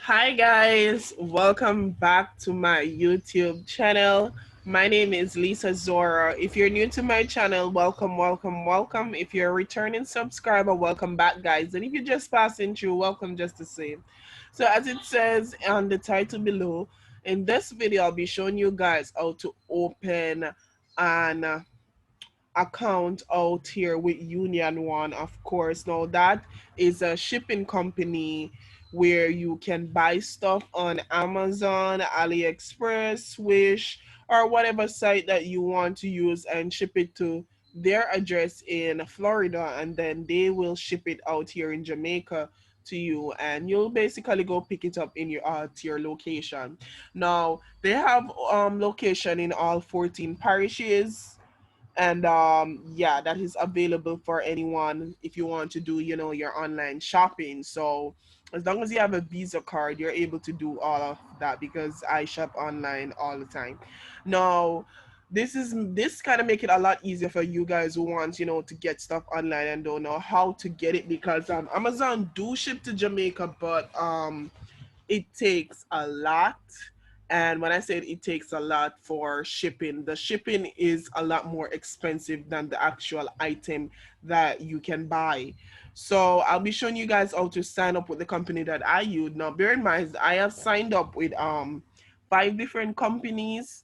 Hi guys, welcome back to my YouTube channel. My name is Lisa Zora. If you're new to my channel, welcome. If you're a returning subscriber, welcome back guys. And if you're just passing through, welcome just the same. So as it says on the title below, in this video I'll be showing you guys how to open an account out here with Union One, of course. Now that is a shipping company where you can buy stuff on Amazon, AliExpress, Wish, or whatever site that you want to use and ship it to their address in Florida, and then they will ship it out here in Jamaica to you, and you'll basically go pick it up in your to your location. Now they have location in all 14 parishes, and yeah, that is available for anyone if you want to do your online shopping. So as long as you have a Visa card, you're able to do all of that, because I shop online all the time. Now this kind of make it a lot easier for you guys who want to get stuff online and don't know how to get it, because Amazon do ship to Jamaica, but it takes a lot. And when I said it takes a lot for shipping, the shipping is a lot more expensive than the actual item that you can buy. So I'll be showing you guys how to sign up with the company that I use. Now bear in mind, I have signed up with 5 different companies,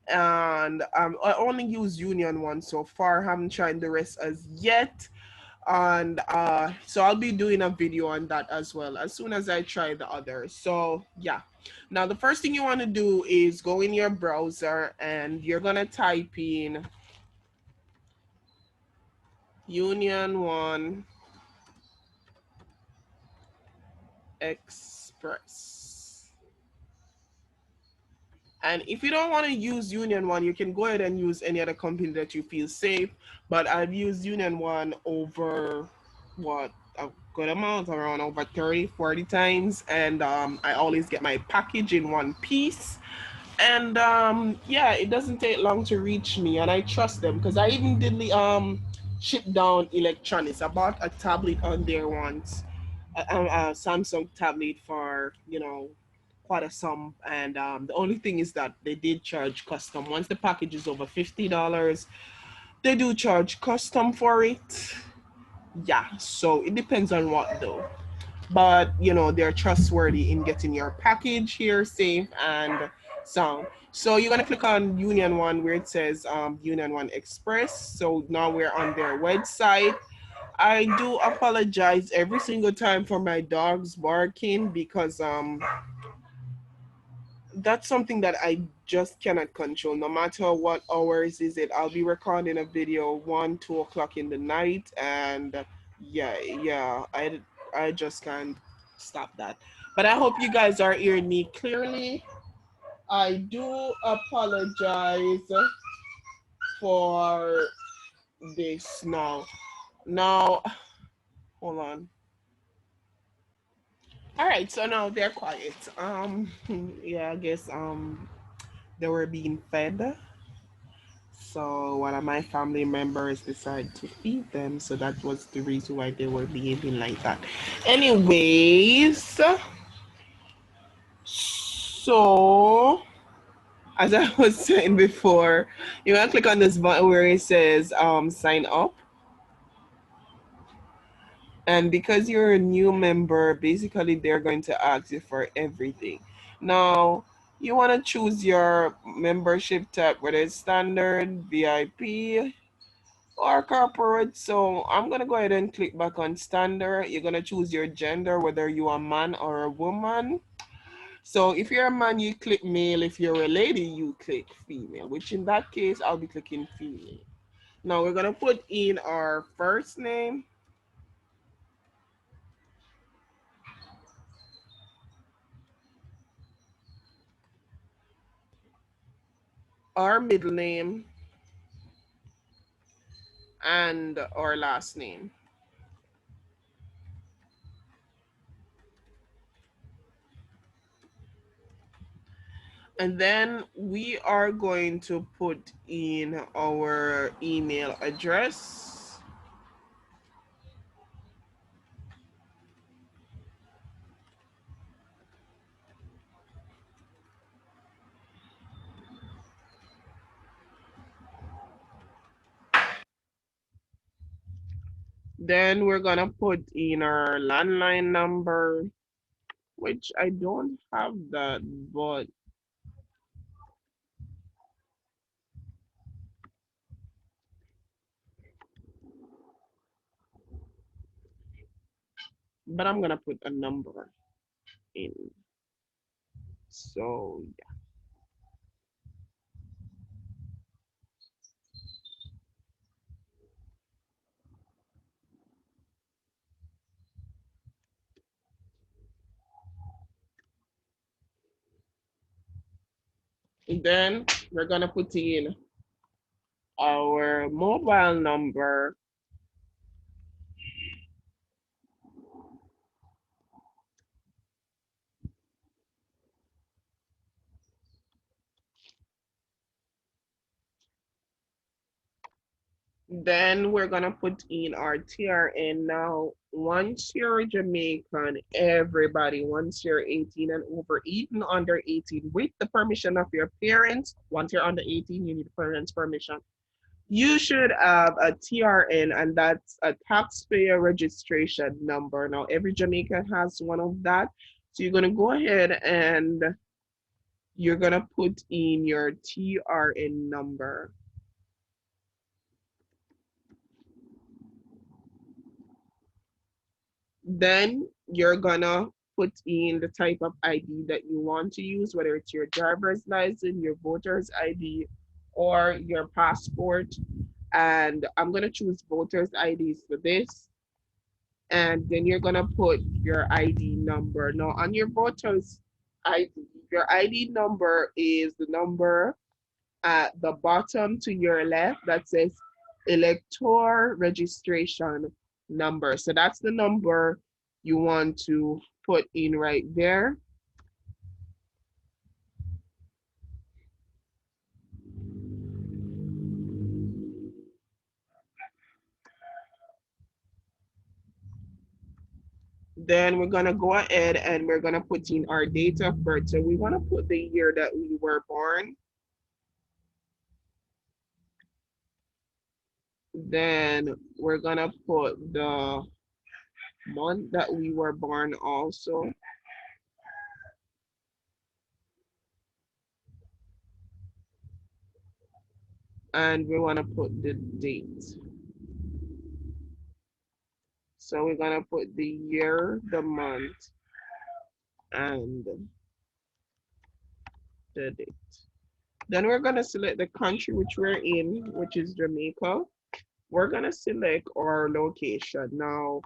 and I only use Union One so far. I haven't tried the rest as yet, and so I'll be doing a video on that as well as soon as I try the others. So yeah, now the first thing you want to do is go in your browser and you're gonna type in Union One Express. And if you don't want to use Union One, you can go ahead and use any other company that you feel safe. But I've used Union One over what, a good amount, around over 30, 40 times. And I always get my package in one piece. And yeah, it doesn't take long to reach me. And I trust them, because I even did the ship down electronics. I bought a tablet on there once, a Samsung tablet for, quite a sum. And the only thing is that they did charge custom. Once the package is over $50, they do charge custom for it. Yeah, so it depends on what though. But they're trustworthy in getting your package here safe and sound. So you're gonna click on Union One where it says Union One Express. So now we're on their website. I do apologize every single time for my dogs barking, because that's something that I just cannot control. No matter what hours is it, I'll be recording a video 1, 2 o'clock in the night, and yeah, I just can't stop that. But I hope you guys are hearing me clearly. I do apologize for this now. Now, hold on. All right, so now they're quiet. Yeah, I guess they were being fed. So one of my family members decided to feed them, so that was the reason why they were behaving like that. Anyways, so as I was saying before, you want to click on this button where it says sign up. And because you're a new member, basically they're going to ask you for everything. Now, you want to choose your membership type, whether it's standard, VIP, or corporate. So I'm gonna go ahead and click back on standard. You're gonna choose your gender, whether you're a man or a woman. So if you're a man, you click male. If you're a lady, you click female, which in that case I'll be clicking female. Now we're gonna put in our first name, our middle name, and our last name. And then we are going to put in our email address. Then we're gonna put in our landline number, which I don't have that, but I'm gonna put a number in. So then we're gonna put in our mobile number. Then we're gonna put in our TRN. Now, once you're Jamaican, everybody, once you're 18 and over, even under 18, with the permission of your parents, once you're under 18, you need parents' permission. You should have a TRN, and that's a taxpayer registration number. Now, every Jamaican has one of that. So you're gonna go ahead and you're gonna put in your TRN number. Then you're gonna put in the type of ID that you want to use, whether it's your driver's license, your voter's ID, or your passport. And I'm gonna choose voter's IDs for this. And then you're gonna put your ID number. Now on your voter's ID, your ID number is the number at the bottom to your left that says elector registration number. So that's the number you want to put in right there. Then we're gonna go ahead and we're gonna put in our date of birth. So we wanna put the year that we were born. Then we're gonna put the month that we were born also. And we wanna put the date. So we're gonna put the year, the month, and the date. Then we're gonna select the country which we're in, which is Jamaica. We're gonna select our location. Now,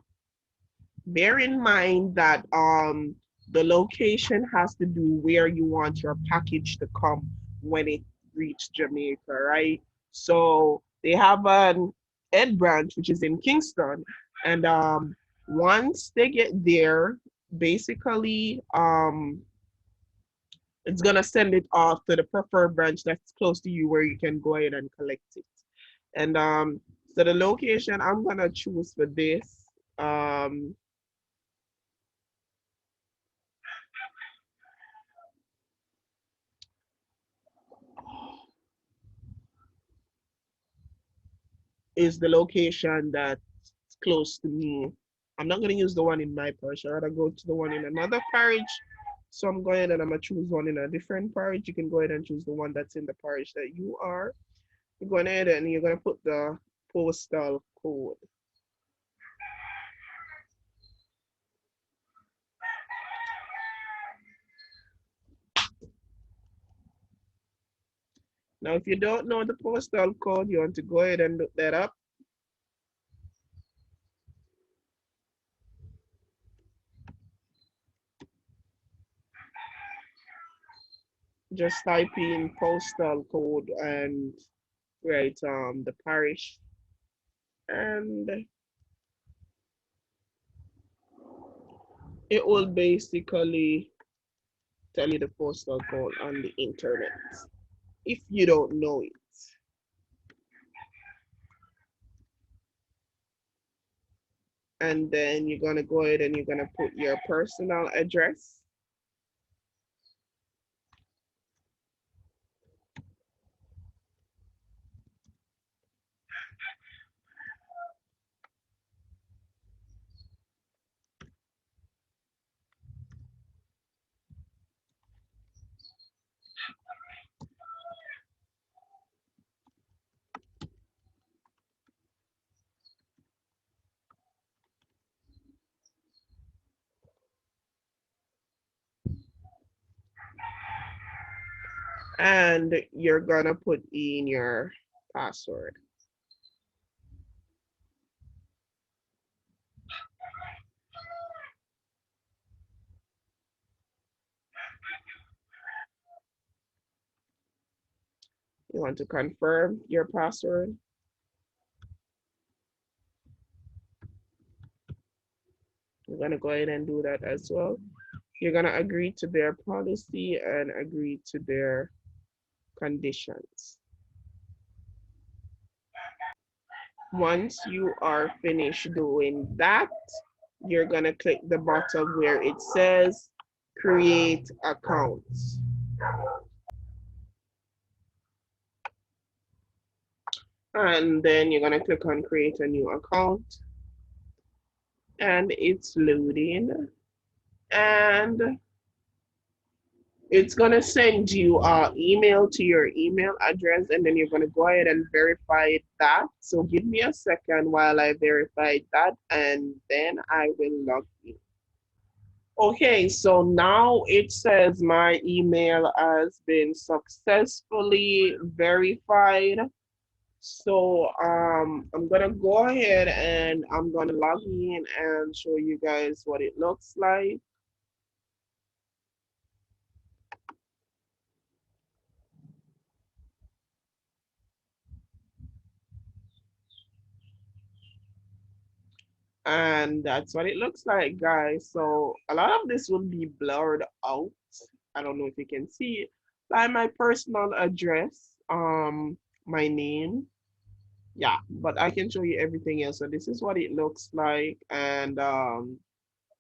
bear in mind that the location has to do where you want your package to come when it reaches Jamaica, right? So they have an Ed branch which is in Kingston, and once they get there, basically it's gonna send it off to the preferred branch that's close to you where you can go ahead and collect it. And so the location I'm gonna choose for this is the location that's close to me. I'm not gonna use the one in my parish. I'd rather go to the one in another parish. So I'm going and I'm gonna choose one in a different parish. You can go ahead and choose the one that's in the parish that you are. You're going ahead and you're gonna put the postal code. Now, if you don't know the postal code, you want to go ahead and look that up. Just type in postal code and write the parish, and it will basically tell you the postal code on the internet if you don't know it. And then you're gonna go ahead and you're gonna put your personal address. and you're gonna put in your password. You want to confirm your password. You're gonna go ahead and do that as well. You're gonna agree to their policy and agree to their conditions. Once you are finished doing that, you're gonna click the button where it says create accounts. And then you're gonna click on create a new account, and it's loading, and it's gonna send you an email to your email address, and then you're gonna go ahead and verify that. So give me a second while I verify that, and then I will log in. Okay, so now it says my email has been successfully verified. So I'm gonna go ahead and I'm gonna log in and show you guys what it looks like. And that's what it looks like, guys. So a lot of this will be blurred out. I don't know if you can see it. Like my personal address, my name, yeah, but I can show you everything else. So this is what it looks like, and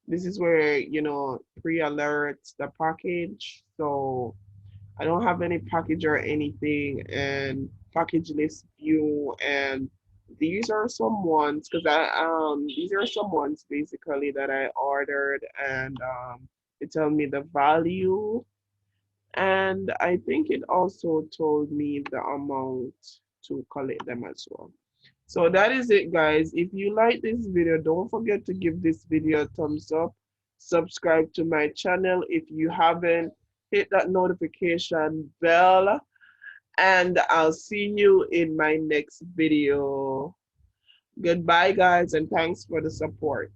this is where pre-alerts the package. So I don't have any package or anything, and package list view, and these are some ones because these are some ones basically that I ordered, and it tells me the value, and I think it also told me the amount to collect them as well. So that is it, guys. If you like this video, don't forget to give this video a thumbs up. Subscribe to my channel if you haven't. Hit that notification bell. And I'll see you in my next video. Goodbye, guys, and thanks for the support.